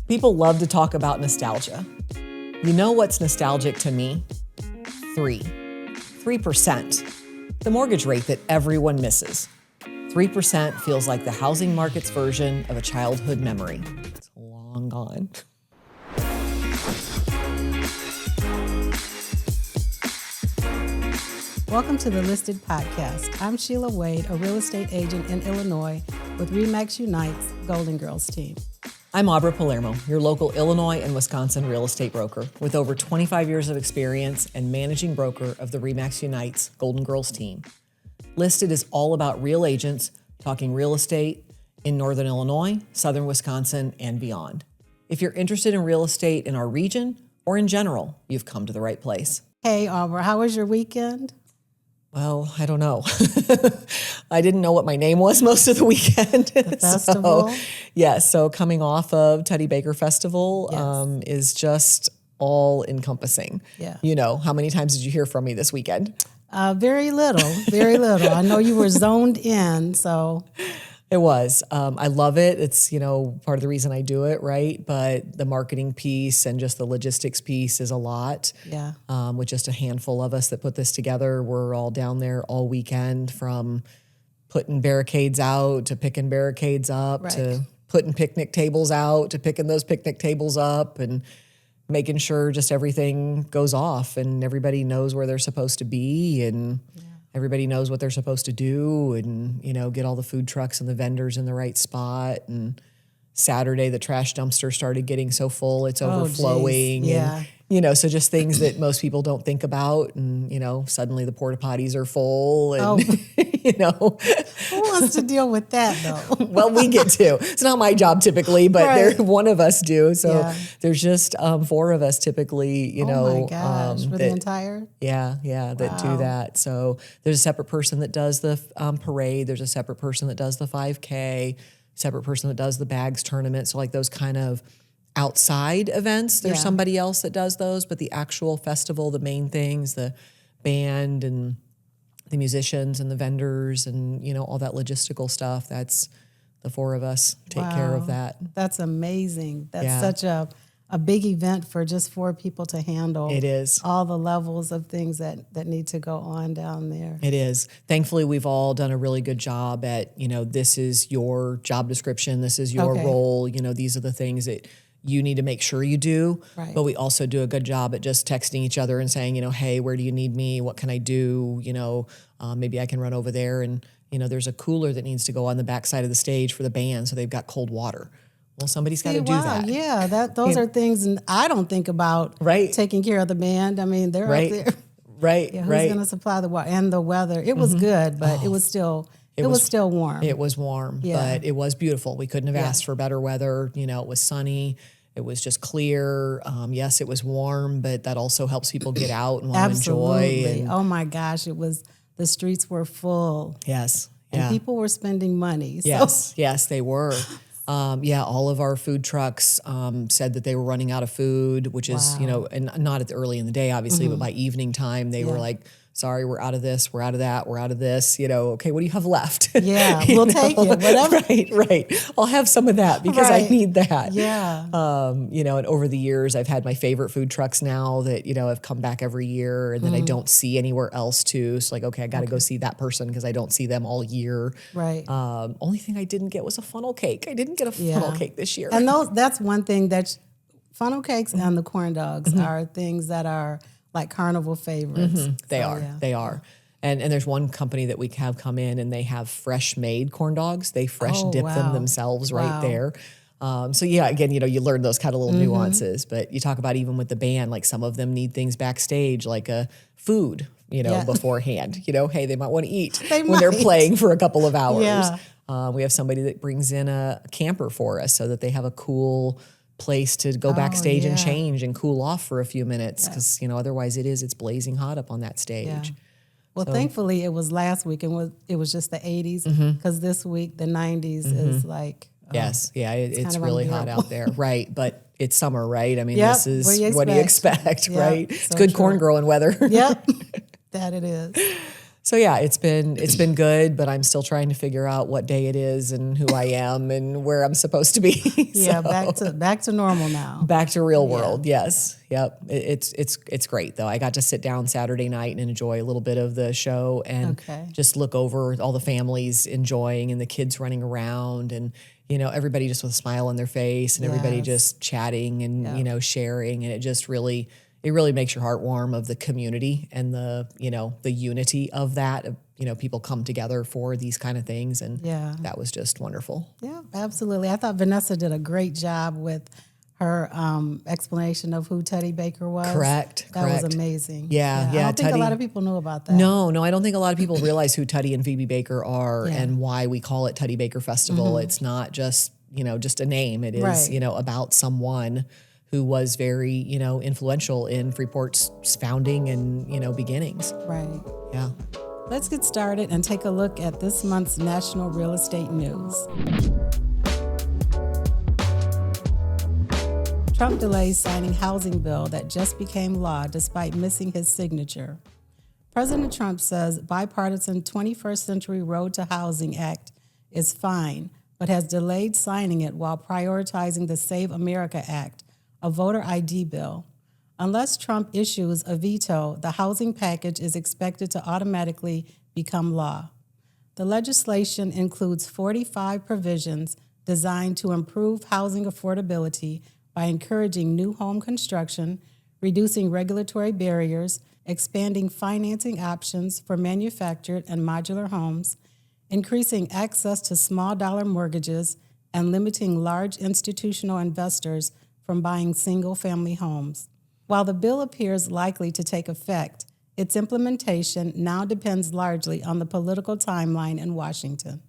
People love to talk about nostalgia. You know what's nostalgic to me? 3%. The mortgage rate that everyone misses. 3% feels like the housing market's version of a childhood memory. It's long gone. Welcome to the Listed Podcast. I'm Sheila Wade, a real estate agent in Illinois with RE/MAX Unite's Golden Girls team. I'm Aubra Palermo, your local Illinois and Wisconsin real estate broker with over 25 years of experience and managing broker of the RE/MAX Unite's Golden Girls team. Listed is all about real agents talking real estate in Northern Illinois, Southern Wisconsin, and beyond. If you're interested in real estate in our region or in general, you've come to the right place. Hey, Aubra, how was your weekend? Well, I don't know. I didn't know what my name was most of the weekend. The festival? So coming off of Teddy Baker Festival Yes. is just all encompassing. Yeah. You know, how many times did you hear from me this weekend? Very little, very little. I know you were zoned in, so. It was. I love it. It's, part of the reason I do it, right? But the marketing piece and just the logistics piece is a lot. Yeah. With just a handful of us that put this together, we're all down there all weekend, from putting barricades out to picking barricades up, Right. to putting picnic tables out to picking those picnic tables up, and making sure just everything goes off and everybody knows where they're supposed to be, and everybody knows what they're supposed to do, and, get all the food trucks and the vendors in the right spot. And Saturday, the trash dumpster started getting so full, it's overflowing. Geez. Yeah. And, so just things that most people don't think about. And, suddenly the porta potties are full. And, Who wants to deal with that, though? well, we get to. It's not my job typically, but Right. one of us do. So Yeah. there's just 4 of us typically, Oh my gosh, for the that- entire? that do Wow. that. So there's a separate person that does the parade. There's a separate person that does the 5K, separate person that does the bags tournament. So like those kind of outside events, there's Yeah. somebody else that does those. But the actual festival, the main things, the band and the musicians and the vendors and, all that logistical stuff, that's the 4 of us take care of Wow. that. That's amazing. That's Yeah. such a big event for just 4 people to handle. It is. All the levels of things that need to go on down there. It is. Thankfully, we've all done a really good job at, this is your job description. This is your Okay. role. These are the things that you need to make sure you do. Right. But we also do a good job at just texting each other and saying, hey, where do you need me? What can I do? Maybe I can run over there. And, there's a cooler that needs to go on the backside of the stage for the band. So they've got cold water. Well, somebody's got to do that. Yeah, those are things I don't think about. Right. Taking care of the band. I mean, they're Right. up there. Right. Yeah, who's right. going to supply the water and the weather? It was good, but it was still still warm. It was warm, Yeah. but it was beautiful. We couldn't have asked for better weather. It was sunny. It was just clear. Yes, it was warm, but that also helps people get out and want to enjoy. Absolutely. And Oh my gosh, the streets were full. yes. And Yeah. people were spending money. So. Yes, they were. All of our food trucks said that they were running out of food, which is, and not at the early in the day, obviously, but by evening time, they were like, sorry, we're out of this, we're out of that, we're out of this, okay, what do you have left? Yeah, we'll take it, whatever. Right. I'll have some of that because I Right. need that. Yeah. And over the years, I've had my favorite food trucks now that, have come back every year and that I don't see anywhere else too. So like, okay, I got to go see that person because I don't see them all year. Right. Only thing I didn't get was a funnel cake. I didn't get a funnel cake this year. And that's one thing funnel cakes and the corn dogs are things that are like carnival favorites. They So, are. yeah. They are. And there's one company that we have come in and they have fresh made corn dogs. They fresh dip them wow. themselves Wow. right there. Again, you learn those kind of little nuances, but you talk about even with the band, like some of them need things backstage, like a food, Yeah. beforehand, hey, they might want to eat They when they're might. playing for a couple of hours. Yeah. We have somebody that brings in a camper for us so that they have a cool place to go backstage and yeah. change and cool off for a few minutes because otherwise it's blazing hot up on that stage. Yeah. Well, thankfully, it was last week and it was just the 80s because this week, the 90s is like. Yes, it's kind of really hot unbearable. out there, right? But it's summer, right? I mean, Yep, this is what do you what do you expect? expect, Yep, right? so It's good true. corn growing weather. Yep, that it is. So yeah, it's been good, but I'm still trying to figure out what day it is and who I am and where I'm supposed to be. Yeah, back to normal now. Back to real world, yes. Yep. It's great though. I got to sit down Saturday night and enjoy a little bit of the show and just look over all the families enjoying and the kids running around and everybody just with a smile on their face and everybody just chatting and sharing, and it really makes your heart warm of the community and the unity of that. People come together for these kind of things, and that was just wonderful. Yeah, absolutely. I thought Vanessa did a great job with her explanation of who Teddy Baker was. Correct. That was amazing. Yeah. I don't think a lot of people knew about that. No, I don't think a lot of people realize who Tuddy and Phoebe Baker are and why we call it Tuddy Baker Festival. It's not just a name. It is about someone who was very influential in Freeport's founding and beginnings. Right. Yeah. Let's get started and take a look at this month's national real estate news. Trump delays signing housing bill that just became law despite missing his signature. President Trump says bipartisan 21st Century Road to Housing Act is fine, but has delayed signing it while prioritizing the Save America Act, a voter ID bill. Unless Trump issues a veto, the housing package is expected to automatically become law. The legislation includes 45 provisions designed to improve housing affordability by encouraging new home construction, reducing regulatory barriers, expanding financing options for manufactured and modular homes, increasing access to small dollar mortgages, and limiting large institutional investors from buying single-family homes. While the bill appears likely to take effect, its implementation now depends largely on the political timeline in Washington.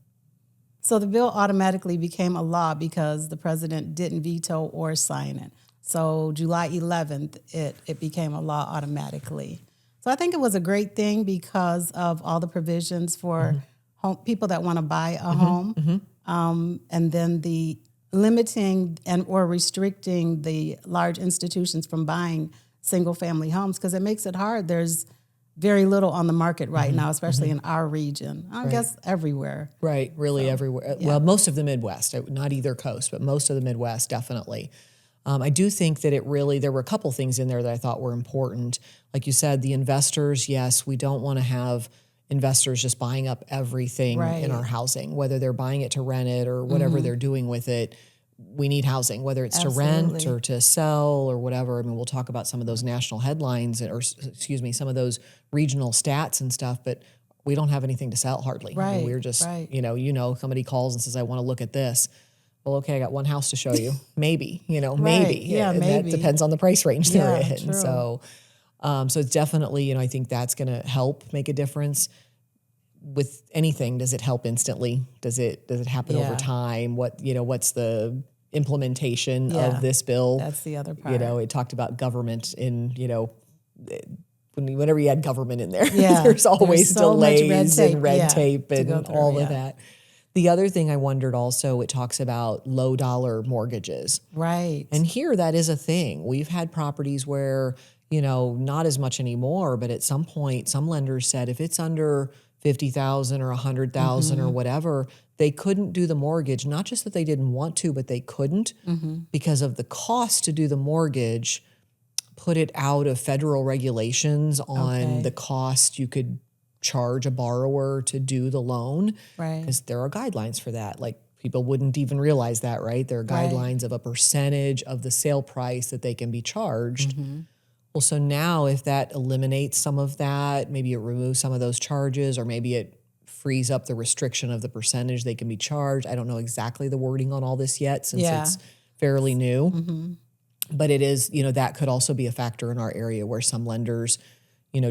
So the bill automatically became a law because the president didn't veto or sign it. So July 11th, it became a law automatically. So I think it was a great thing because of all the provisions for people that want to buy a home, and then the limiting or restricting the large institutions from buying single-family homes, because it makes it hard. There's very little on the market right now, especially in our region. I guess everywhere. Right, really everywhere. Yeah. Well, most of the Midwest, not either coast, but most of the Midwest, definitely. I do think that there were a couple things in there that I thought were important. Like you said, the investors, yes, we don't want to have investors just buying up everything in our housing, whether they're buying it to rent it or whatever they're doing with it. We need housing, whether it's to rent or to sell or whatever. I mean, we'll talk about some of those national headlines some of those regional stats and stuff, but we don't have anything to sell hardly. Right. I mean, we're just, somebody calls and says, I want to look at this. Well, okay, I got one house to show you. Maybe, maybe. Yeah, and maybe. that depends on the price range they're in. True. So it's definitely, I think that's going to help make a difference. With anything, does it help instantly? Does it happen over time? What's the implementation of this bill? That's the other part. It talked about government in, whenever you had government in there, there's always delays and red tape and all of that. The other thing I wondered also, it talks about low dollar mortgages. Right. And here that is a thing. We've had properties where, not as much anymore, but at some point, some lenders said if it's under $50,000 or $100,000 or whatever, they couldn't do the mortgage. Not just that they didn't want to, but they couldn't because of the cost to do the mortgage. Put it out of federal regulations on the cost you could charge a borrower to do the loan, because there are guidelines for that. Like people wouldn't even realize that, right? There are guidelines of a percentage of the sale price that they can be charged. Well, so now if that eliminates some of that, maybe it removes some of those charges, or maybe it frees up the restriction of the percentage they can be charged. I don't know exactly the wording on all this yet since it's fairly new. But it is, that could also be a factor in our area where some lenders,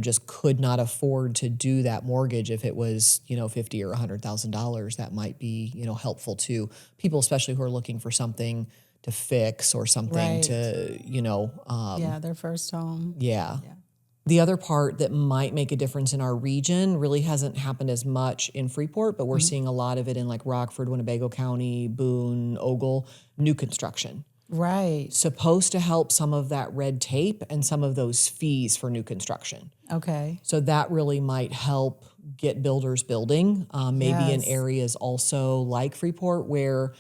just could not afford to do that mortgage if it was, $50,000 or $100,000. That might be, helpful to people, especially who are looking for something to fix or something to, their first home. Yeah. The other part that might make a difference in our region really hasn't happened as much in Freeport, but we're seeing a lot of it in like Rockford, Winnebago County, Boone, Ogle, new construction. Right. Supposed to help some of that red tape and some of those fees for new construction. Okay. So that really might help get builders building, maybe in Yes. areas also like Freeport where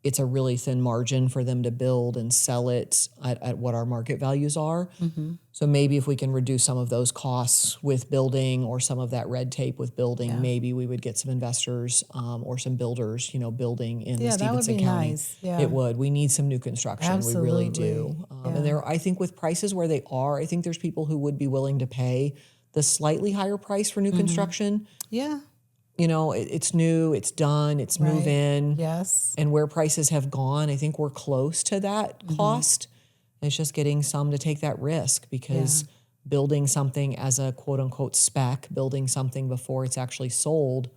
it's a really thin margin for them to build and sell it at what our market values are. So maybe if we can reduce some of those costs with building or some of that red tape with building, maybe we would get some investors or some builders, building in the Yeah, that would Stephenson be County. nice. Yeah. It would. We need some new construction. We really do. Absolutely. And I think with prices where they are, I think there's people who would be willing to pay the slightly higher price for new construction. Yeah. It's new, it's done, it's move in. Yes. And where prices have gone, I think we're close to that cost. It's just getting some to take that risk because building something as a quote unquote spec, building something before it's actually sold,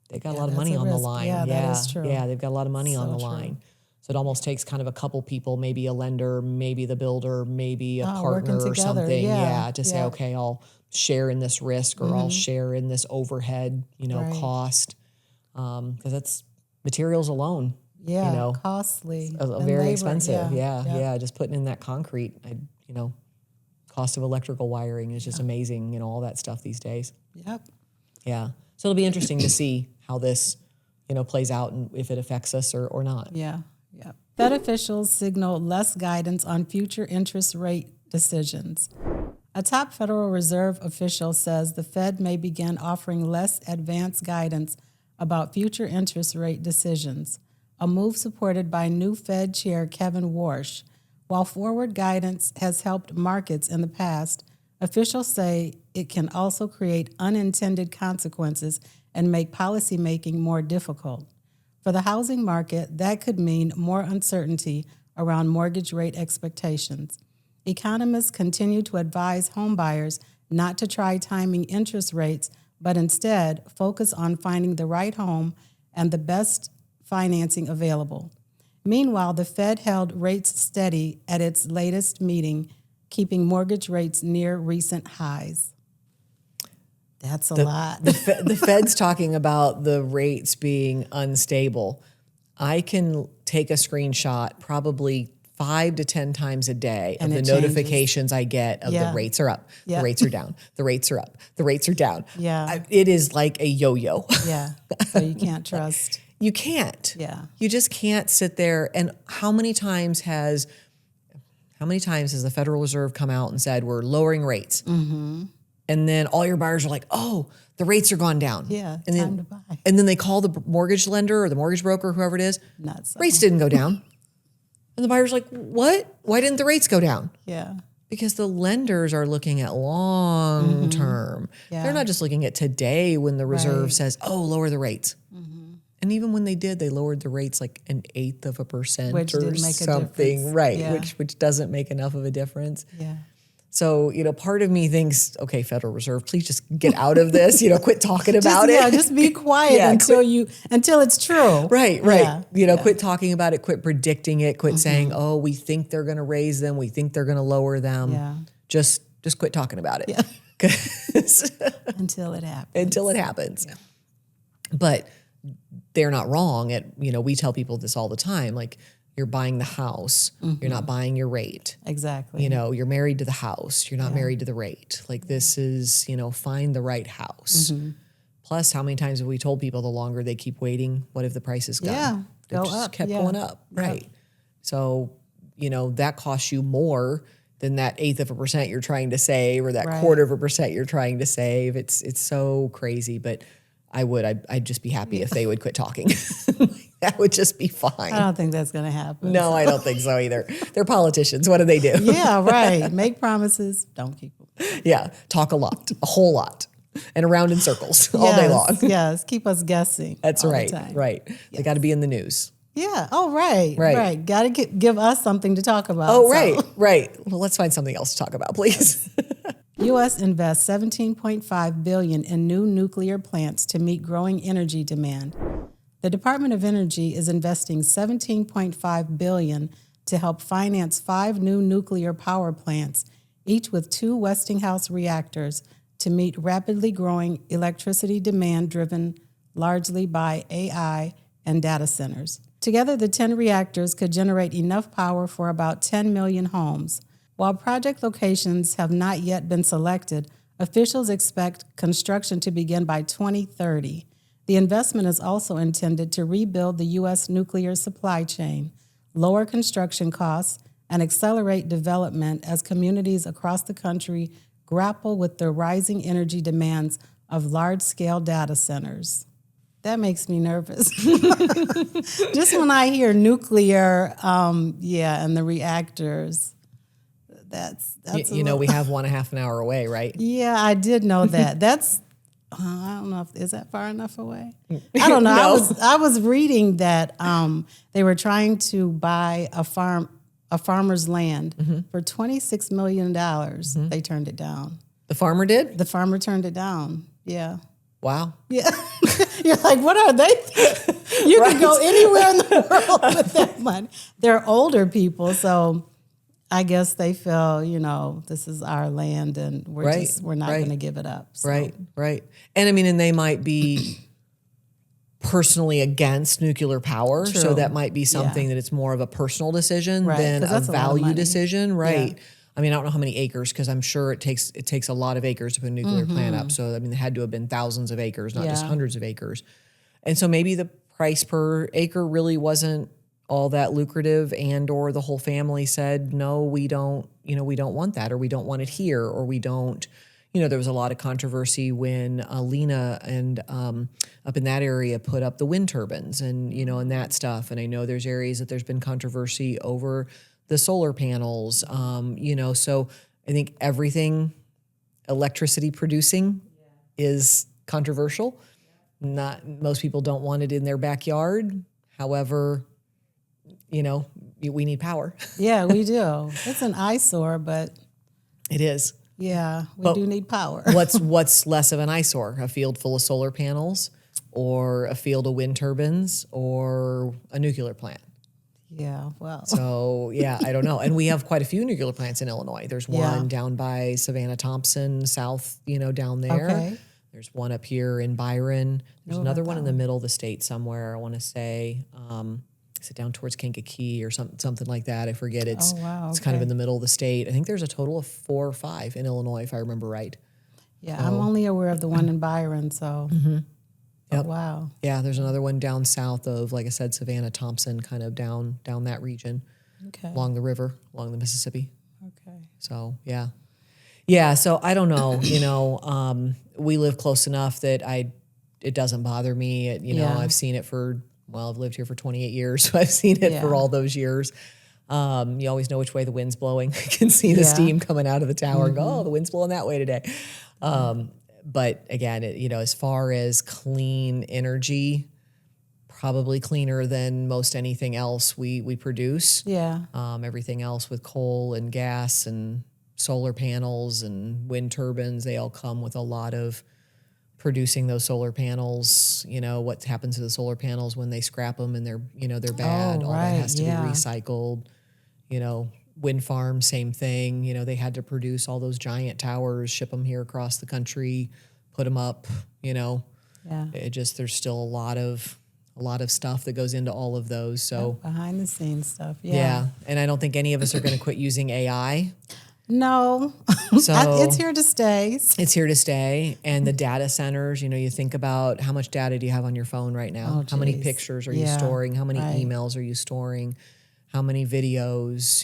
they got a lot of money on the line. Yeah, that is true. Yeah, they've got a lot of money on the true. line. So it almost takes kind of a couple people, maybe a lender, maybe the builder, maybe a partner or together. something. Yeah. To say, okay, I'll share in this risk or I'll share in this overhead, cost. Because that's materials alone. Yeah. Costly. And Very labor. expensive. Yeah. Yeah. Just putting in that concrete, cost of electrical wiring is just amazing, all that stuff these days. Yep. Yeah. So it'll be interesting to see how this, plays out and if it affects us or not. Yeah. Yeah. Fed officials signal less guidance on future interest rate decisions. A top Federal Reserve official says the Fed may begin offering less advanced guidance about future interest rate decisions, a move supported by new Fed Chair Kevin Warsh. While forward guidance has helped markets in the past, officials say it can also create unintended consequences and make policymaking more difficult. For the housing market, that could mean more uncertainty around mortgage rate expectations. Economists continue to advise homebuyers not to try timing interest rates, but instead focus on finding the right home and the best financing available. Meanwhile, the Fed held rates steady at its latest meeting, keeping mortgage rates near recent highs. That's a lot. The Fed's talking about the rates being unstable. I can take a screenshot probably 5 to 10 times a day of the notifications I get of the rates are up, the rates are down, the rates are up, the rates are down. Yeah. It is like a yo-yo. Yeah. So you can't trust. You can't. Yeah. You just can't sit there. And how many times has the Federal Reserve come out and said, we're lowering rates? Mm-hmm. And then all your buyers are like, oh, the rates are gone down. Yeah, and time to buy. And then they call the mortgage lender or the mortgage broker, whoever it is. Not so. Rates didn't go down. And the buyer's like, what? Why didn't the rates go down? Yeah. Because the lenders are looking at long term. Yeah. They're not just looking at today when the reserve says, oh, lower the rates. And even when they did, they lowered the rates like 1/8% Which or didn't make a something. difference. Right. Yeah. Which doesn't make enough of a difference. Yeah. So, part of me thinks, okay, Federal Reserve, please just get out of this, quit talking about it. Yeah, just be quiet until it's true. Right. Yeah. Quit talking about it, quit predicting it, quit saying, oh, we think they're going to raise them, we think they're going to lower them. Yeah. Just quit talking about it. Yeah. Until it happens. Yeah. But they're not wrong. We tell people this all the time, like, you're buying the house. You're not buying your rate. Exactly. You're married to the house. You're not married to the rate. Like, this is, find the right house. Plus, how many times have we told people the longer they keep waiting, what if the price is gone? Yeah, They go just up. kept Yeah. going up. Right. So, that costs you more than that 1/8% you're trying to save or that 1/4% you're trying to save. It's so crazy, but I'd just be happy if they would quit talking. That would just be fine. I don't think that's going to happen. No, I don't think so either. They're politicians. What do they do? Yeah, right. Make promises, don't keep them. Yeah, talk a lot, a whole lot, and around in circles all day long. Yes, keep us guessing. That's all right, the time. right. They got to be in the news. Yeah. Oh, right. Got to give us something to talk about. Oh, right. Well, let's find something else to talk about, please. U.S. invests $17.5 billion in new nuclear plants to meet growing energy demand. The Department of Energy is investing $17.5 billion to help finance 5 new nuclear power plants, each with 2 Westinghouse reactors, to meet rapidly growing electricity demand driven largely by AI and data centers. Together, the 10 reactors could generate enough power for about 10 million homes. While project locations have not yet been selected, officials expect construction to begin by 2030. The investment is also intended to rebuild the U.S. nuclear supply chain, lower construction costs, and accelerate development as communities across the country grapple with the rising energy demands of large-scale data centers. That makes me nervous. Just when I hear nuclear, and the reactors, that's we have one a half an hour away, right? Yeah, I did know that. That's I don't know is that far enough away? I don't know. No. I was reading that they were trying to buy a farmer's land for $26 million. They turned it down. The farmer did? The farmer turned it down. Yeah. Wow. Yeah. You're like, what are they? You Right. can go anywhere in the world with that money. They're older people, so I guess they feel, this is our land and we're not going to give it up. So. Right. And I mean, and they might be personally against nuclear power. True. So that might be something that it's more of a personal decision than a 'cause that's a lot of value money. decision. Right. Yeah. I mean, I don't know how many acres, because I'm sure it takes a lot of acres to put a nuclear plant up. So, I mean, it had to have been thousands of acres, not just hundreds of acres. And so maybe the price per acre really wasn't all that lucrative, and or the whole family said, no, we don't want that, or we don't want it here, or we don't, there was a lot of controversy when Lena and up in that area put up the wind turbines and that stuff. And I know there's areas that there's been controversy over the solar panels, so I think everything electricity producing is controversial. Not most people don't want it in their backyard. However, we need power. Yeah, we do. It's an eyesore, but It is. yeah, we do need power. What's less of an eyesore? A field full of solar panels, or a field of wind turbines, or a nuclear plant? Yeah, well. So, yeah, I don't know. And we have quite a few nuclear plants in Illinois. There's one down by Savannah Thompson, south, down there. Okay. There's one up here in Byron. There's Know another about one that in the middle of the state somewhere, I want to say. Is it down towards Kankakee or something like that? I forget. It's It's kind of in the middle of the state. I think there's a total of 4 or 5 in Illinois, if I remember right. Yeah, I'm only aware of the one in Byron, so. Yep. Wow. Yeah, there's another one down south of, like I said, Savannah Thompson, kind of down that region, Okay. along the river, along the Mississippi. Okay. So, yeah. Yeah, so I don't know, we live close enough that it doesn't bother me. I've seen it I've lived here for 28 years, so I've seen it for all those years. You always know which way the wind's blowing. You can see the steam coming out of the tower and go, oh, the wind's blowing that way today. But again, as far as clean energy, probably cleaner than most anything else we produce. Yeah. Everything else with coal and gas and solar panels and wind turbines, they all come with a lot of producing those solar panels. What happens to the solar panels when they scrap them and they're bad. All that has to be recycled. Wind farm, same thing. They had to produce all those giant towers, ship them here across the country, put them up. Yeah. There's still a lot of stuff that goes into all of those. So behind the scenes stuff. yeah, and I don't think any of us are going to quit using AI. No, So it's here to stay. It's here to stay. And the data centers, you think about how much data do you have on your phone right now? Oh, how many geez. pictures are you storing? How many emails are you storing? How many videos,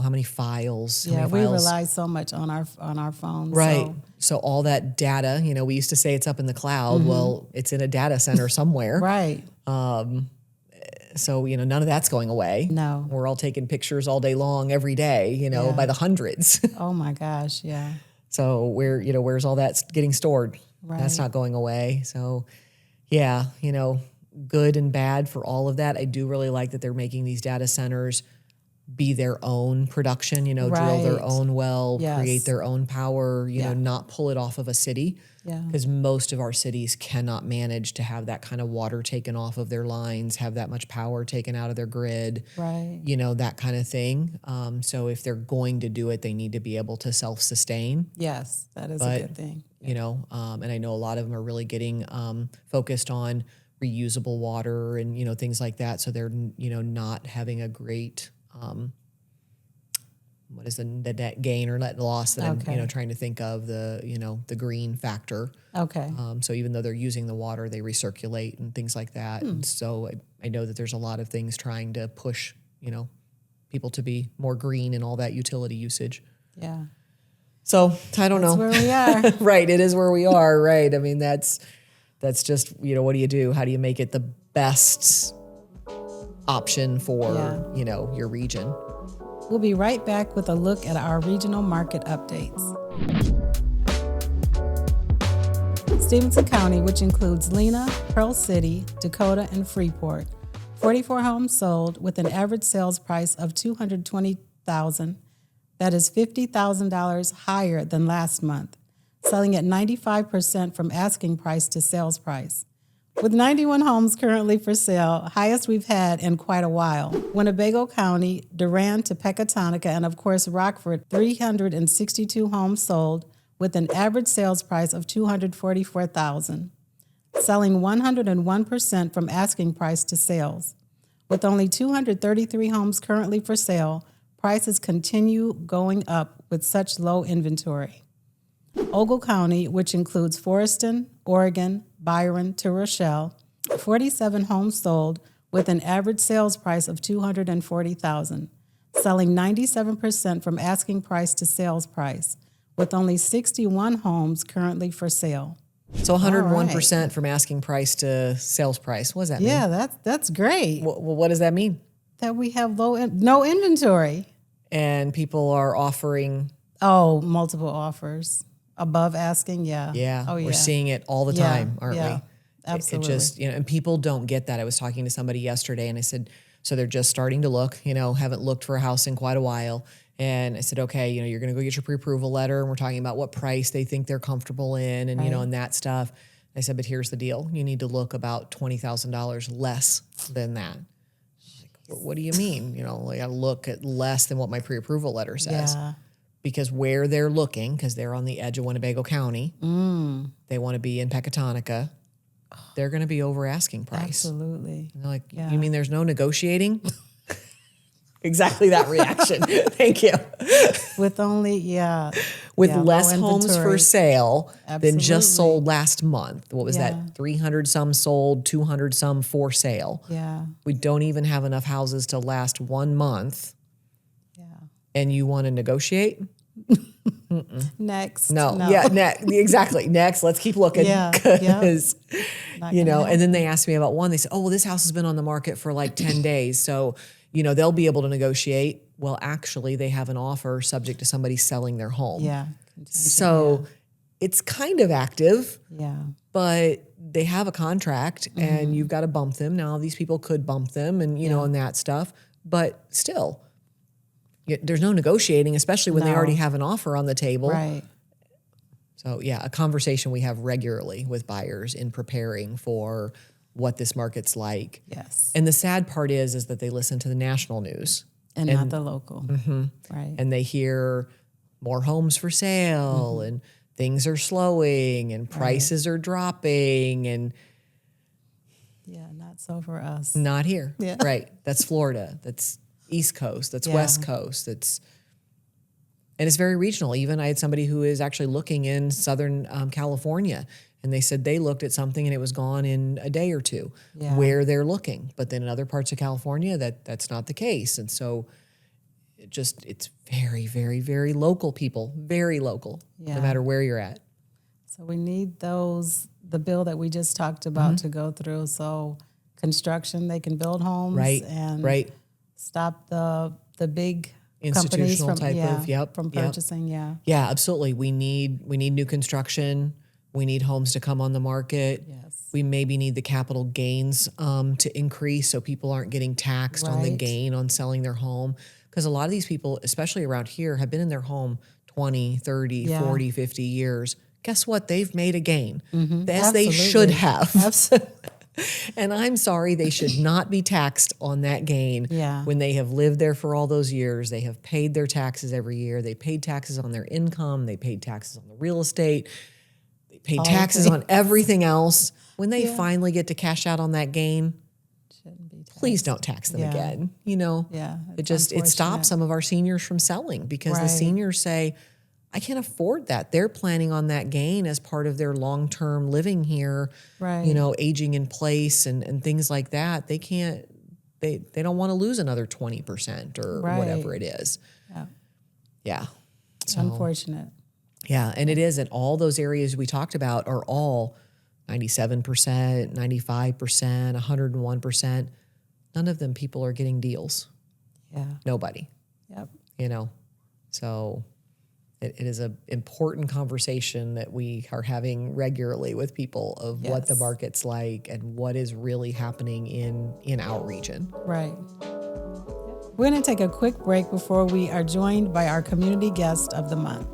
how many files? How Yeah, many we files? rely so much on our phones. Right. So all that data, we used to say it's up in the cloud. Well, it's in a data center somewhere. Right. So, none of that's going away. No. We're all taking pictures all day long, every day, by the hundreds. Oh my gosh, yeah. So where's all that getting stored? Right. That's not going away. So yeah, good and bad for all of that. I do really like that they're making these data centers be their own production, drill their Right. own well, Yes. create their own power, not pull it off of a city. Yeah. Because most of our cities cannot manage to have that kind of water taken off of their lines, have that much power taken out of their grid, Right. that kind of thing. So if they're going to do it, they need to be able to self-sustain. Yes, that is a good thing. And I know a lot of them are really getting focused on reusable water and, things like that. So they're, not having a great, what is the net gain or net loss that I'm, trying to think of, the green factor. Okay. So even though they're using the water, they recirculate and things like that. And so I know that there's a lot of things trying to push, people to be more green and all that utility usage. Yeah. So I don't know. That's where we are. Right. It is where we are. Right. I mean, that's just, what do you do? How do you make it the best option for, your region? We'll be right back with a look at our regional market updates. Stephenson County, which includes Lena, Pearl City, Dakota, and Freeport, 44 homes sold with an average sales price of $220,000. That is $50,000 higher than last month, selling at 95% from asking price to sales price. With 91 homes currently for sale, highest we've had in quite a while. Winnebago County, Durant to Pecatonica, and of course Rockford, 362 homes sold with an average sales price of $244,000, selling 101% from asking price to sales. With only 233 homes currently for sale, prices continue going up with such low inventory. Ogle County, which includes Foreston, Oregon, Byron to Rochelle, 47 homes sold with an average sales price of $240,000, selling 97% from asking price to sales price, with only 61 homes currently for sale. So 101% from asking price to sales price. What does that mean? Yeah, that's great. Well, what does that mean? That we have no inventory. And people are offering... Oh, multiple offers. Above asking, yeah. Yeah, oh, we're seeing it all the time, aren't we? Absolutely. It just, and people don't get that. I was talking to somebody yesterday and I said, so they're just starting to look, haven't looked for a house in quite a while. And I said, okay, you're going to go get your pre-approval letter and we're talking about what price they think they're comfortable in and, and that stuff. I said, but here's the deal. You need to look about $20,000 less than that. Like, what do you mean? I look at less than what my pre-approval letter says. Yeah. Because where they're looking, because they're on the edge of Winnebago County, they want to be in Pecatonica, they're going to be over asking price. Absolutely. And they're like, you mean there's no negotiating? Exactly that reaction. Thank you. With only, With less homes for sale Absolutely. than just sold last month. What was that? 300 some sold, 200 some for sale. Yeah. We don't even have enough houses to last 1 month. Yeah. And you want to negotiate? Next. No. Yeah, exactly. Next, let's keep looking. Yeah. Because, and then they asked me about one. They said, oh, well, this house has been on the market for like 10 days. So, they'll be able to negotiate. Well, actually, they have an offer subject to somebody selling their home. Yeah. So it's kind of active. Yeah. But they have a contract and you've got to bump them. Now, these people could bump them and, and that stuff. But still, there's no negotiating, especially when they already have an offer on the table. Right. So, a conversation we have regularly with buyers in preparing for what this market's like. Yes. And the sad part is that they listen to the national news. And not the local. Right. And they hear more homes for sale and things are slowing and prices are dropping and... Yeah, not so for us. Not here. Yeah. Right. That's Florida. That's East Coast. That's West Coast. And it's very regional. Even I had somebody who is actually looking in Southern California, and they said they looked at something and it was gone in a day or two where they're looking. But then in other parts of California, that's not the case. And so it's very, very, very local people, very local, no matter where you're at. So we need the bill that we just talked about to go through. So construction, they can build homes and stop the big companies from, from purchasing. Yeah, absolutely. We need new construction. We need homes to come on the market. Yes. We maybe need the capital gains to increase so people aren't getting taxed on the gain on selling their home. Because a lot of these people, especially around here, have been in their home 20, 30, 40, 50 years. Guess what? They've made a gain, as they should have. Absolutely. And I'm sorry, they should not be taxed on that gain when they have lived there for all those years. They have paid their taxes every year. They paid taxes on their income. They paid taxes on the real estate. paid taxes on everything else. When they finally get to cash out on that gain, Shouldn't be taxed. please don't tax them again. You know, it stops some of our seniors from selling because the seniors say, I can't afford that. They're planning on that gain as part of their long-term living here, you know, aging in place and things like that. They can't, they don't want to lose another 20% or whatever it is. Yeah. So, unfortunate. Yeah. And it is. And all those areas we talked about are all 97%, 95%, 101%. None of them people are getting deals. Yeah. Nobody. Yep. You know, so it is an important conversation that we are having regularly with people of what the market's like and what is really happening in our region. Right. We're going to take a quick break before we are joined by our community guest of the month.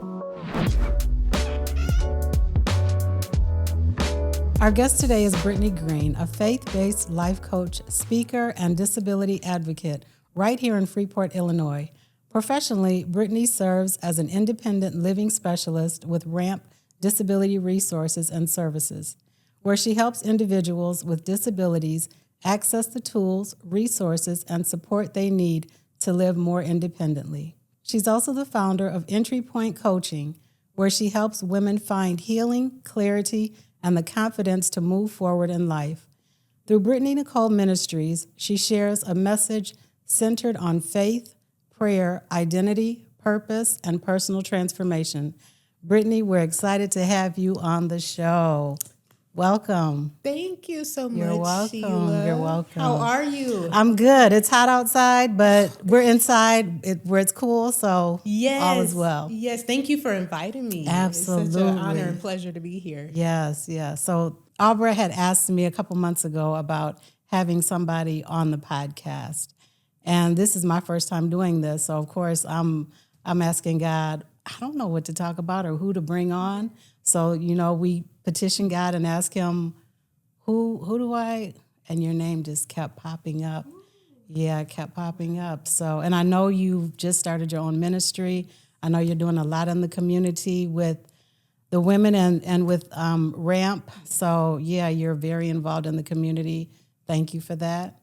Our guest today is Brittany Green, a faith-based life coach, speaker, and disability advocate right here in Freeport, Illinois. Professionally, Brittany serves as an independent living specialist with RAMP Disability Resources and Services, where she helps individuals with disabilities access the tools, resources, and support they need to live more independently. She's also the founder of Entry Point Coaching, where she helps women find healing, clarity, and the confidence to move forward in life. Through Brittany Nicole Ministries, she shares a message centered on faith, prayer, identity, purpose, and personal transformation. Brittany, we're excited to have you on the show. Welcome. Thank you so much, You're welcome. Sheila. You're welcome. How are you? I'm good. It's hot outside, but we're inside where it's cool, so all is well. Yes, thank you for inviting me. Absolutely. It's such an honor and pleasure to be here. Yes. So Aubra had asked me a couple months ago about having somebody on the podcast. And this is my first time doing this. So, of course, I'm asking God, I don't know what to talk about or who to bring on. So, you know, we petition God and ask him, who do I, and your name just kept popping up. Yeah, it kept popping up. So, and I know you've just started your own ministry. I know you're doing a lot in the community with the women and with RAMP. So, yeah, you're very involved in the community. Thank you for that.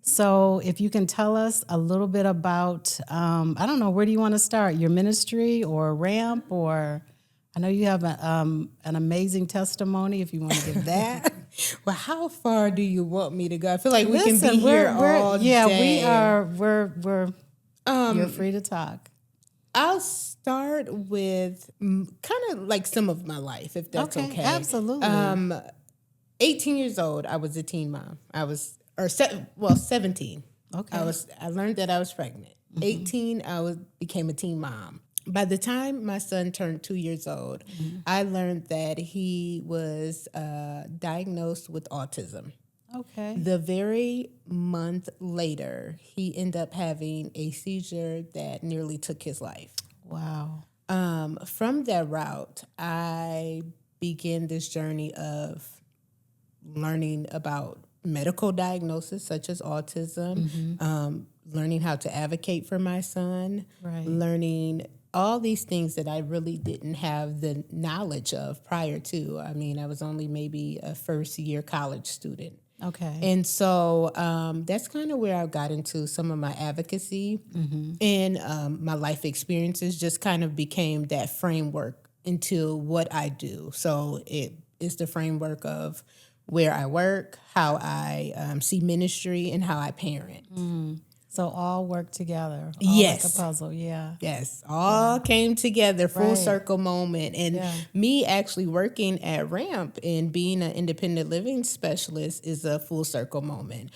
So if you can tell us a little bit about, I don't know, where do you want to start? Your ministry or RAMP, or I know you have an amazing testimony if you want to give that. Well, how far do you want me to go? I feel like we can be here all day. Yeah, we are. We're you're free to talk. I'll start with kind of like some of my life, if that's okay. Absolutely. 18 years old, I was a teen mom. 17. Okay. I learned that I was pregnant. 18, became a teen mom. By the time my son turned 2 years old, I learned that he was diagnosed with autism. Okay. The very month later, he ended up having a seizure that nearly took his life. Wow. From that route, I began this journey of learning about medical diagnosis such as autism, learning how to advocate for my son, learning all these things that I really didn't have the knowledge of prior to. I mean, I was only maybe a first-year college student. Okay. And so that's kind of where I got into some of my advocacy, and my life experiences just kind of became that framework into what I do. So it is the framework of where I work, how I see ministry, and how I parent. So all work together. Yes. Like a puzzle, yeah. Yes, all came together, full circle moment. And me actually working at RAMP and being an independent living specialist is a full circle moment.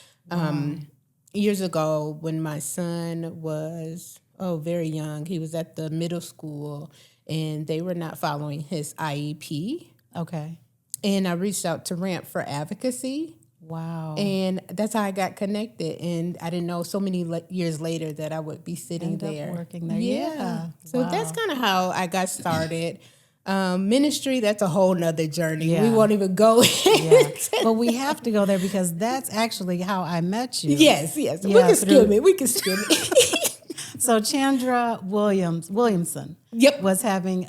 Years ago, when my son was very young, he was at the middle school, and they were not following his IEP. Okay. And I reached out to RAMP for advocacy. Wow. And that's how I got connected. And I didn't know so many years later that I would be sitting there. Working there. Yeah. So that's kind of how I got started. Ministry, that's a whole nother journey. Yeah. We won't even go into But we have to go there because that's actually how I met you. Yes. We can skim it. So Chandra Williamson Yep. was having,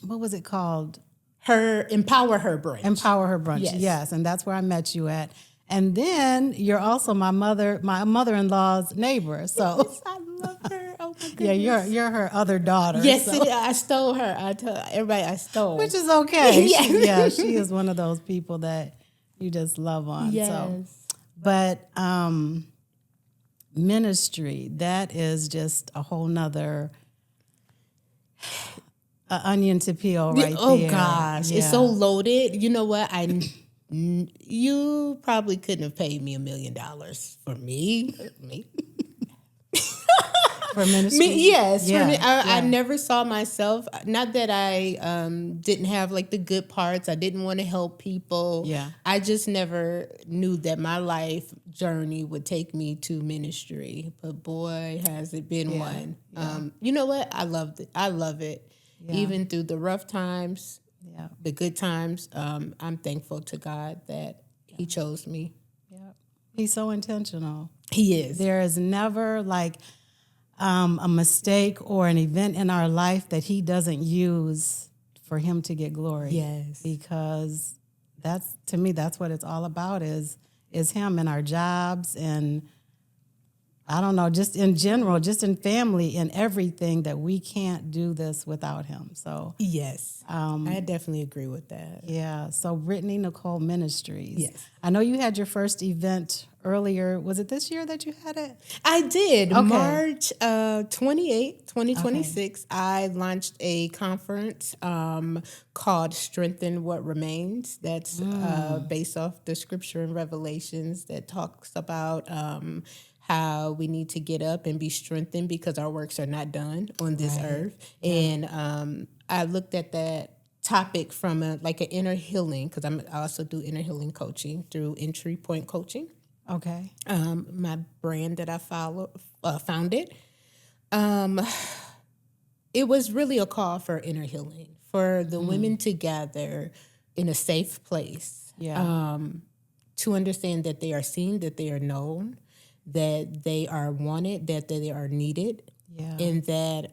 what was it called? Empower Her brunch. Empower Her brunch. Yes. Yes, and that's where I met you at. And then you're also my mother-in-law's neighbor. So Yes, I love her. Oh my goodness. yeah, you're her other daughter. Yes, so. I stole her. I tell everybody I stole. Which is okay. Yes. She is one of those people that you just love on. Yes. So. But ministry, that is just a whole nother onion to peel right there. Oh gosh, Yeah. it's so loaded. You know what? You probably couldn't have paid me $1 million for me. For ministry? Yes, Yeah, for me. I yeah. never saw myself. Not that I didn't have like the good parts. I didn't want to help people. Yeah. I just never knew that my life journey would take me to ministry. But boy, has it been one. Yeah. You know what? I loved it. I love it. Yeah. Even through the rough times, Yeah. the good times. I'm thankful to God that He chose me. Yeah. He's so intentional. He is. There is never like a mistake or an event in our life that he doesn't use for him to get glory. Yes. Because to me, that's what it's all about is him and our jobs and I don't know, just in general, just in family and everything that we can't do this without him. So Yes. I definitely agree with that. yeah. So Brittany Nicole Ministries. Yes. I know you had your first event earlier. Was it this year that you had it? I did. Okay. March 28, 2026, I launched a conference called Strengthen What Remains. That's based off the scripture in Revelations that talks about how we need to get up and be strengthened because our works are not done on this earth. And I looked at that topic from an inner healing, because I also do inner healing coaching through Entry Point Coaching. Okay. My brand that I founded. It was really a call for inner healing, for the women to gather in a safe place. Yeah. To understand that they are seen, that they are known, that they are wanted, that they are needed, Yeah. and that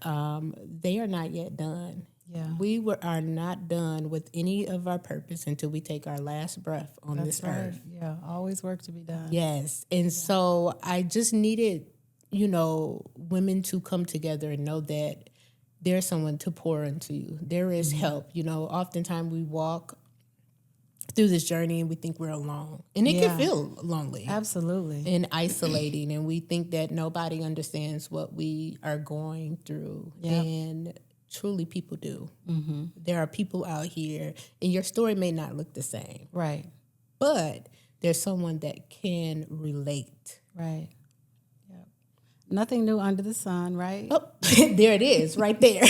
they are not yet done. Yeah. We are not done with any of our purpose until we take our last breath on That's this right. earth. Yeah. Always work to be done. Yes. And so I just needed, women to come together and know that there's someone to pour into you. There is help. Oftentimes we walk through this journey and we think we're alone. And it can feel lonely. Absolutely. And isolating. And we think that nobody understands what we are going through. Yep. And truly people do. Mm-hmm. There are people out here, and your story may not look the same, Right. but there's someone that can relate. Right. Yep. Nothing new under the sun, right? Oh, there it is, right there.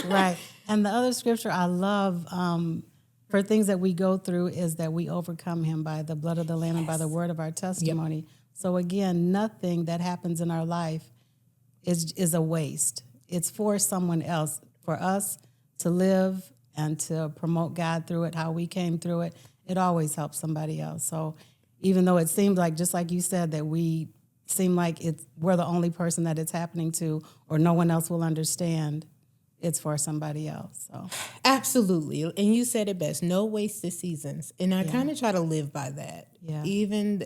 Right. And the other scripture I love for things that we go through is that we overcome him by the blood of the Lamb and by the word of our testimony. So again, nothing that happens in our life is a waste. It's for someone else, for us to live and to promote God through it, how we came through it. It always helps somebody else. So even though it seems like, just like you said, that we seem like we're the only person that it's happening to or no one else will understand, it's for somebody else. So Absolutely. And you said it best, no wasted seasons. And I kind of try to live by that. Yeah.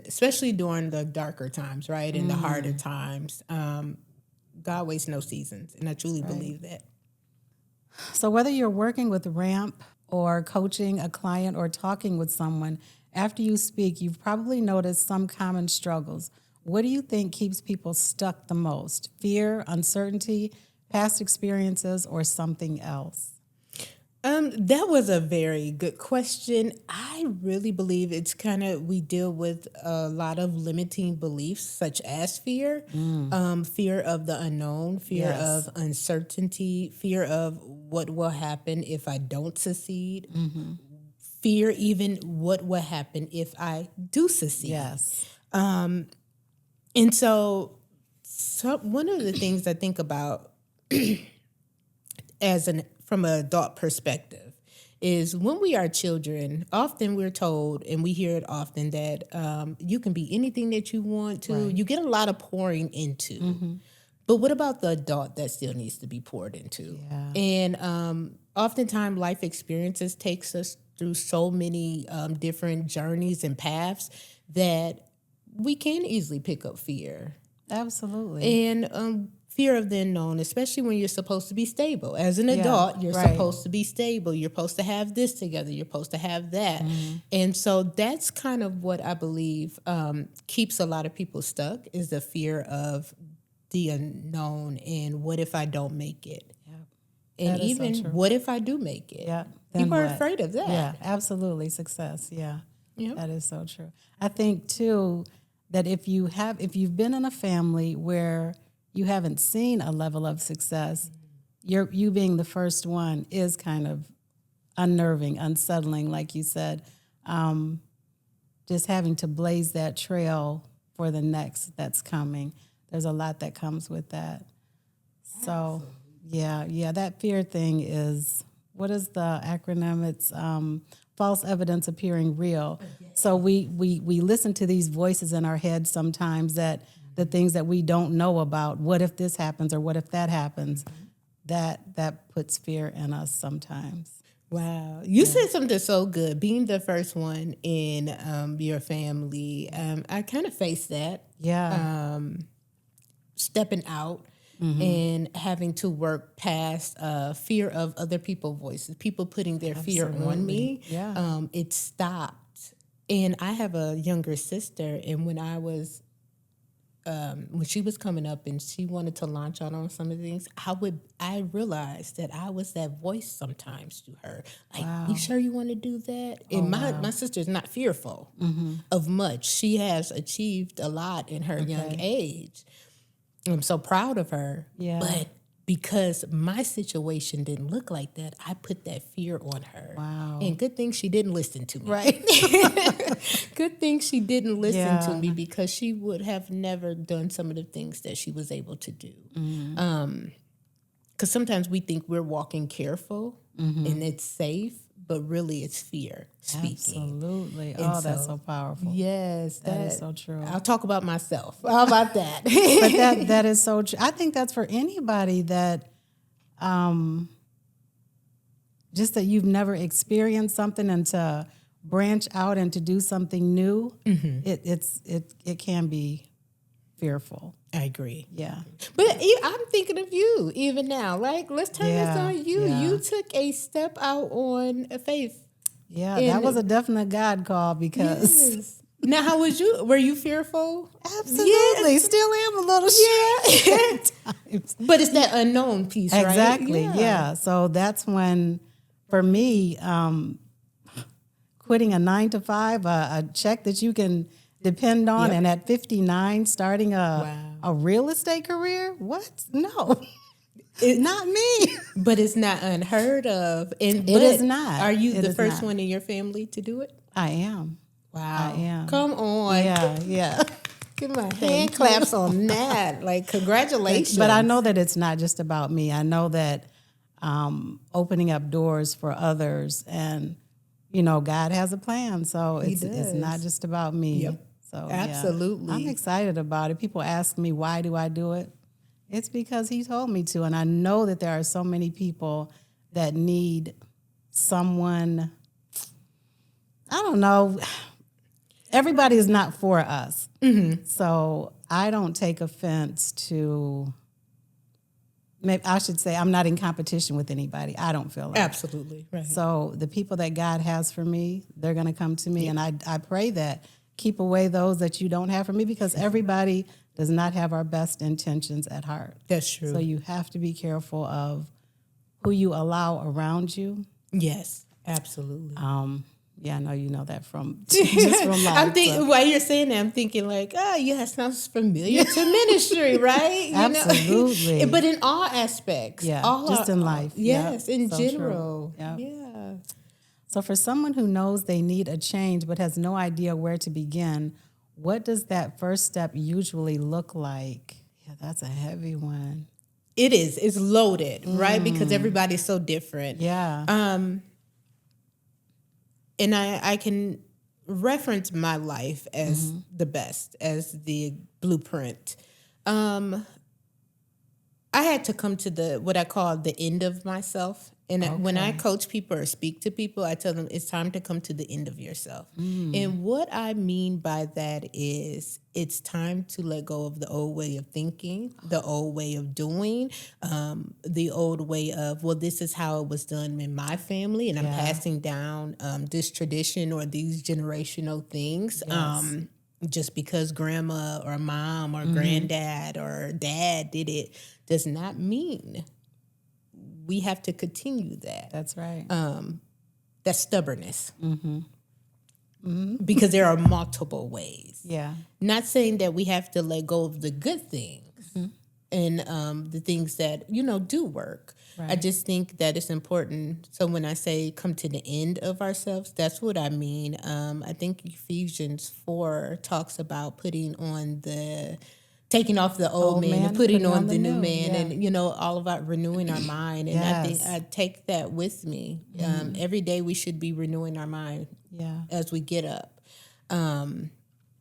Especially during the darker times, right? And the harder times. God wastes no seasons. And I truly believe that. So whether you're working with RAMP or coaching a client or talking with someone, after you speak, you've probably noticed some common struggles. What do you think keeps people stuck the most? Fear, uncertainty, past experiences, or something else? That was a very good question. I really believe it's we deal with a lot of limiting beliefs, such as fear, fear of the unknown, fear of uncertainty, fear of what will happen if I don't succeed, fear even what will happen if I do succeed. Yes. And so one of the things I think about from an adult perspective is when we are children, often we're told, and we hear it often, that you can be anything that you want to. Right. You get a lot of pouring into. But what about the adult that still needs to be poured into? Yeah. And oftentimes life experiences takes us through so many different journeys and paths that we can easily pick up fear. Absolutely. And fear of the unknown, especially when you're supposed to be stable. As an adult, you're right. supposed to be stable. You're supposed to have this together. You're supposed to have that. And so that's kind of what I believe keeps a lot of people stuck, is the fear of the unknown and what if I don't make it? And That is so even true. what if I do make it? Yeah. Then People are what? afraid of that. Yeah, absolutely. Success. Yeah. Yep. That is so true. I think too that if you've been in a family where you haven't seen a level of success, you being the first one is kind of unnerving, unsettling, like you said. Just having to blaze that trail for the next that's coming. There's a lot that comes with that. So, yeah, that fear thing is, what is the acronym? It's false evidence appearing real. So we listen to these voices in our head sometimes, that the things that we don't know about, what if this happens or what if that happens, that puts fear in us sometimes. Wow. You said something so good. Being the first one in your family, I kind of faced that. Yeah. Stepping out and having to work past fear of other people's voices, people putting their fear on me. Yeah. It stopped. And I have a younger sister, and when I was when she was coming up and she wanted to launch out on some of the things, I realized that I was that voice sometimes to her. Like, you sure you want to do that? And my sister's not fearful of much. She has achieved a lot in her young age. I'm so proud of her. Yeah. But because my situation didn't look like that, I put that fear on her. Wow. And good thing she didn't listen to me. Right. Good thing she didn't listen to Yeah. me, because she would have never done some of the things that she was able to do. Because sometimes we think we're walking careful and it's safe, but really it's fear speaking. Absolutely. And That's so powerful. Yes, That is so true. I'll talk about myself. How about that? But that is so true. I think that's for anybody that just that you've never experienced something, and to branch out and to do something new, it can be fearful. I agree. Yeah. But I'm thinking of you even now. Like, let's turn this on you. Yeah. You took a step out on faith. Yeah, that was a definite God call, because Yes. Now, how was you? Were you fearful? absolutely, Yes. still am a little Yeah. times. But it's that unknown piece, right? Exactly. Yeah. So that's when, for me, quitting a 9-to-5, a check that you can depend on, and at 59, starting a real estate career. What? No, not me. But it's not unheard of. And It is not. Are you It the is first not. one in your family to do it? I am. Wow. I am. Come on. Yeah. Give my hand claps on that. Like, congratulations. But I know that it's not just about me. I know that opening up doors for others, and God has a plan. So it's not just about me. Yep. So Absolutely. I'm excited about it. People ask me, why do I do it? It's because he told me to, and I know that there are so many people that need someone. I don't know. Everybody is not for us. So I don't take offense to, maybe I should say, I'm not in competition with anybody. I don't feel like. Absolutely. Right. So the people that God has for me, they're going to come to me. And I pray that keep away those that you don't have for me, because everybody does not have our best intentions at heart. That's true. So you have to be careful of who you allow around you. Yes, absolutely. Yeah, I know you know that from just from life. I'm thinking, while you're saying that, I'm thinking like, yeah, sounds familiar to ministry, right? Absolutely. But in all aspects. Yeah, all just in life. Yes, Yep, in so true. general. Yep. Yeah. So for someone who knows they need a change but has no idea where to begin, what does that first step usually look like? Yeah, that's a heavy one. It is. It's loaded, right? Because everybody's so different. Yeah. And I can reference my life as the best, as the blueprint. I had to come to what I call the end of myself. And when I coach people or speak to people, I tell them it's time to come to the end of yourself. And what I mean by that is it's time to let go of the old way of thinking, the old way of doing, the old way of, well, this is how it was done in my family, and I'm passing down this tradition or these generational things. Yes. Just because grandma or mom or granddad or dad did it does not mean we have to continue that. That's right. That's stubbornness. Because there are multiple ways. Yeah. Not saying that we have to let go of the good things and the things that, do work. Right. I just think that it's important. So when I say come to the end of ourselves, that's what I mean. I think Ephesians 4 talks about taking off the old man and putting on the new man, and all about renewing our mind. And I think I take that with me. Every day we should be renewing our mind as we get up.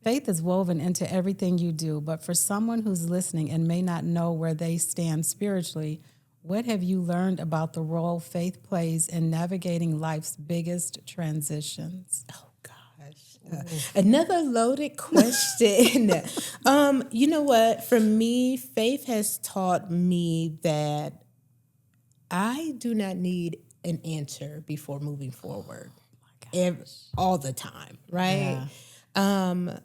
Faith is woven into everything you do, but for someone who's listening and may not know where they stand spiritually, what have you learned about the role faith plays in navigating life's biggest transitions? Oh, gosh. Another loaded question. You know what? For me, faith has taught me that I do not need an answer before moving forward. All the time, right? Yeah.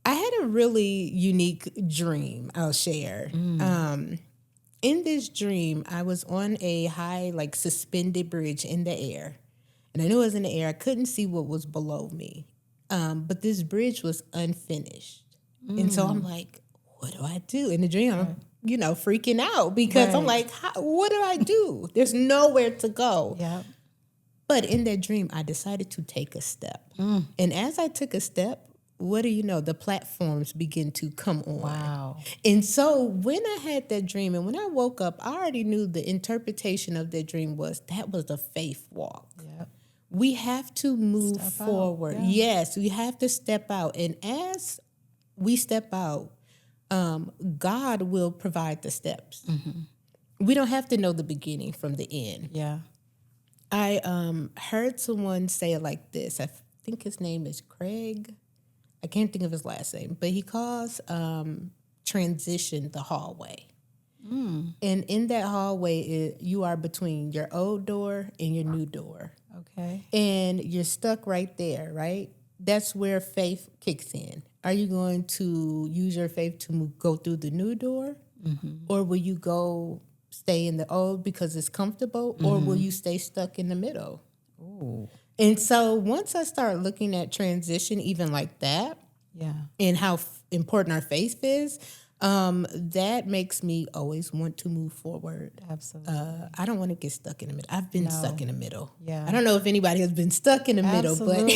I had a really unique dream I'll share. In this dream, I was on a high, suspended bridge in the air. And I knew I was in the air. I couldn't see what was below me. But this bridge was unfinished. And so I'm like, what do I do? In the dream, I'm, freaking out because I'm like, what do I do? There's nowhere to go. Yeah. But in that dream, I decided to take a step. And as I took a step, what do you know? The platforms begin to come on. Wow. And so when I had that dream and when I woke up, I already knew the interpretation of that dream was a faith walk. Yep. We have to move Step forward. out. Yeah. Yes, we have to step out. And as we step out, God will provide the steps. We don't have to know the beginning from the end. Yeah. I heard someone say it like this. I think his name is Craig. I can't think of his last name, but he calls transition the hallway. And in that hallway, you are between your old door and your new door. Okay. And you're stuck right there, right? That's where faith kicks in. Are you going to use your faith to go through the new door? Or will you stay in the old because it's comfortable? Or will you stay stuck in the middle? Ooh. And so once I start looking at transition, even like that, and how important our faith is, that makes me always want to move forward. Absolutely. I don't want to get stuck in the middle. I've been stuck in the middle. Yeah. I don't know if anybody has been stuck in the middle, but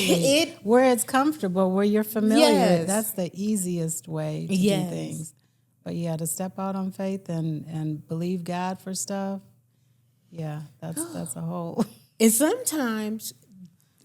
where it's comfortable, where you're familiar Yes. with, that's the easiest way to do things. But to step out on faith and believe God for stuff, that's a whole. And sometimes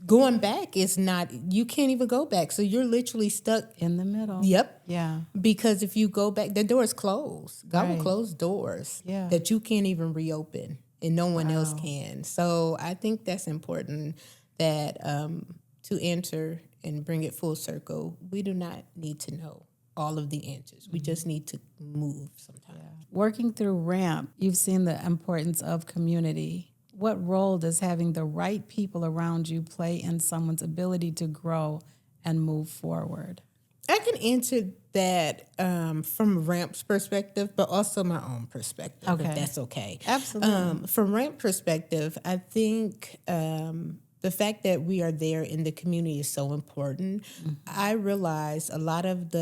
going back is not, you can't even go back. So you're literally stuck In the middle. Yep. Yeah. Because if you go back, the door is closed. God will Right. close doors Yeah. that you can't even reopen and no one else can. So I think that's important that to answer and bring it full circle, we do not need to know all of the answers. We just need to move sometimes. Working through RAMP, you've seen the importance of community. What role does having the right people around you play in someone's ability to grow and move forward? I can answer that from RAMP's perspective, but also my own perspective, Okay. if that's okay. Absolutely. From RAMP perspective, I think the fact that we are there in the community is so important. I realize a lot of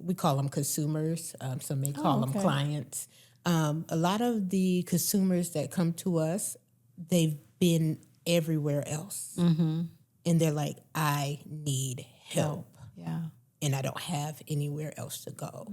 we call them consumers, some may call them clients. A lot of the consumers that come to us, they've been everywhere else. And they're like, I need help. Yeah. And I don't have anywhere else to go.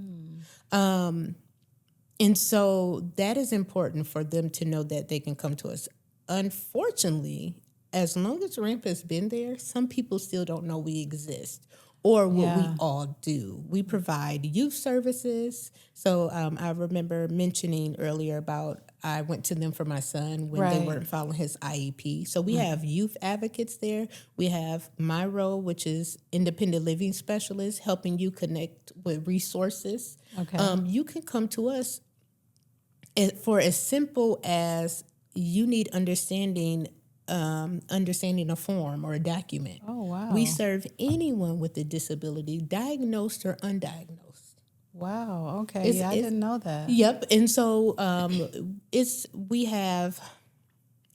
And so that is important for them to know that they can come to us. Unfortunately, as long as RAMP has been there, some people still don't know we exist. or what we all do. We provide youth services. So I remember mentioning earlier about I went to them for my son when they weren't following his IEP. So we have youth advocates there. We have my role, which is independent living specialist, helping you connect with resources. Okay. You can come to us for as simple as you need understanding a form or a document. Oh, wow. We serve anyone with a disability, diagnosed or undiagnosed. Wow. Okay. I didn't know that. Yep. And so we have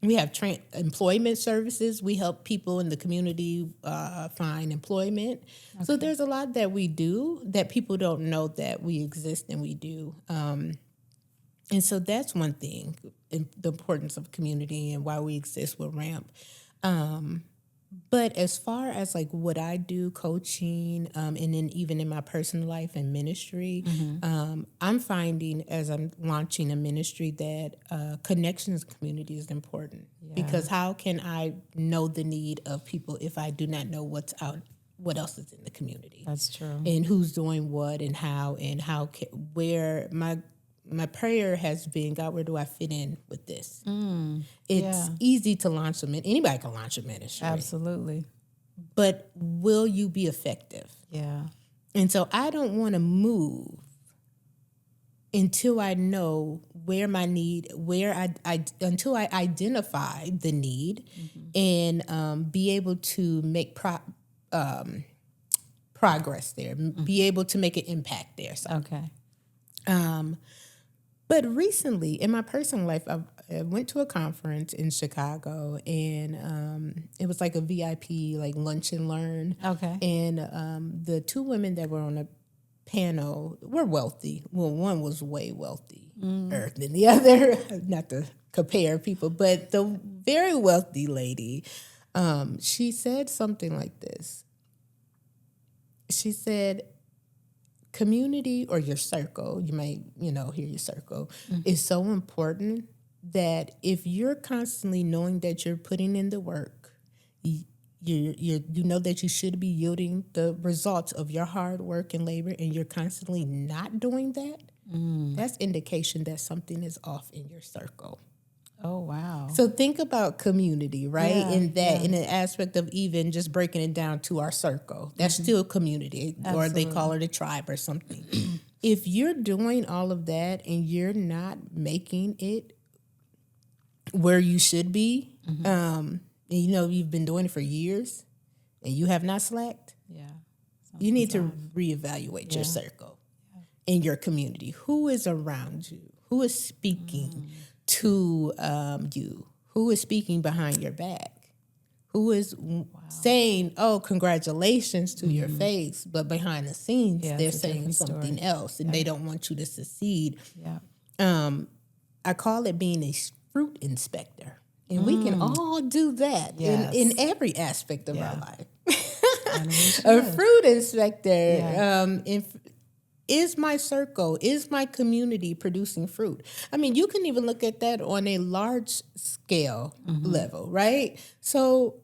employment services. We help people in the community find employment. Okay. So there's a lot that we do that people don't know that we exist and we do. And so that's one thing, the importance of community and why we exist with RAMP. But as far as like what I do, coaching, and then even in my personal life and ministry, I'm finding as I'm launching a ministry that connections community is important. Yeah. Because how can I know the need of people if I do not know what else is in the community? That's true. And who's doing what and where my prayer has been, God, where do I fit in with this? It's easy to launch anybody can launch a ministry. Absolutely. But will you be effective? Yeah. And so I don't want to move until I know where my need, until I identify the need and be able to make progress there, be able to make an impact there. So. Okay. But recently, in my personal life, I went to a conference in Chicago, and it was like a VIP, like lunch and learn. Okay. And the two women that were on the panel were wealthy. Well, one was way wealthier than the other, not to compare people, but the very wealthy lady, she said something like this. She said, community or your circle, you might, hear your circle, is so important that if you're constantly knowing that you're putting in the work, you know that you should be yielding the results of your hard work and labor, and you're constantly not doing that, that's indication that something is off in your circle. Oh, wow. So think about community, right? In an aspect of even just breaking it down to our circle. That's still community, or they call it a tribe or something. If you're doing all of that and you're not making it where you should be, and you've been doing it for years and you have not slacked, you need to reevaluate your circle and your community. Who is around you? Who is speaking to you? Who is speaking behind your back? Who is saying, oh, congratulations to your face, but behind the scenes, they're saying something else, and they don't want you to succeed. I call it being a fruit inspector. And we can all do that in every aspect of our life. A fruit inspector. Is my circle, is my community producing fruit? I mean, you can even look at that on a large scale level, right? So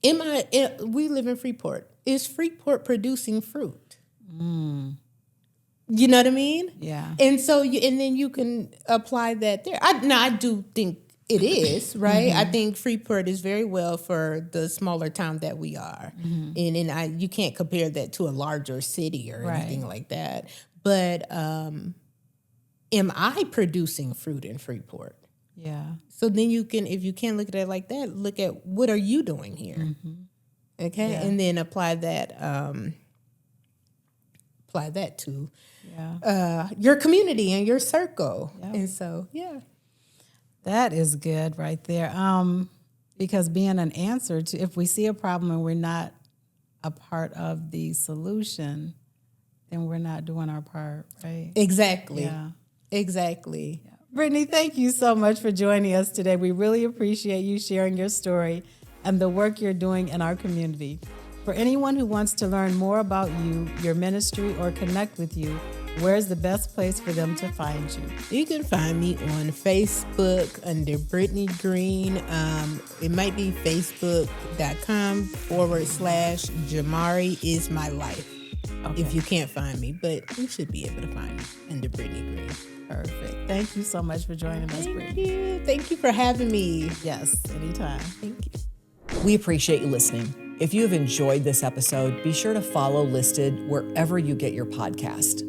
we live in Freeport. Is Freeport producing fruit? You know what I mean? Yeah. And so then you can apply that there. I do think it is, right? I think Freeport is very well for the smaller town that we are. And you can't compare that to a larger city or anything like that. But am I producing fruit in Freeport? Yeah. So then you can, if you can't look at it like that, look at what are you doing here? Okay? Yeah. And then apply that to your community and your circle. Yep. And so, that is good right there. Because being an answer to, if we see a problem and we're not a part of the solution, then we're not doing our part, right? Exactly. Yeah. Exactly. Yeah. Brittany, thank you so much for joining us today. We really appreciate you sharing your story and the work you're doing in our community. For anyone who wants to learn more about you, your ministry, or connect with you, Where's the best place for them to find you? You can find me on Facebook under Brittany Green. It might be facebook.com/Jamari is my life. Okay. If you can't find me, but you should be able to find me under Brittany Green. Perfect. Thank you so much for joining us, Brittany. Thank you for having me. Yes, anytime. Thank you. We appreciate you listening. If you have enjoyed this episode, be sure to follow Listed wherever you get your podcast.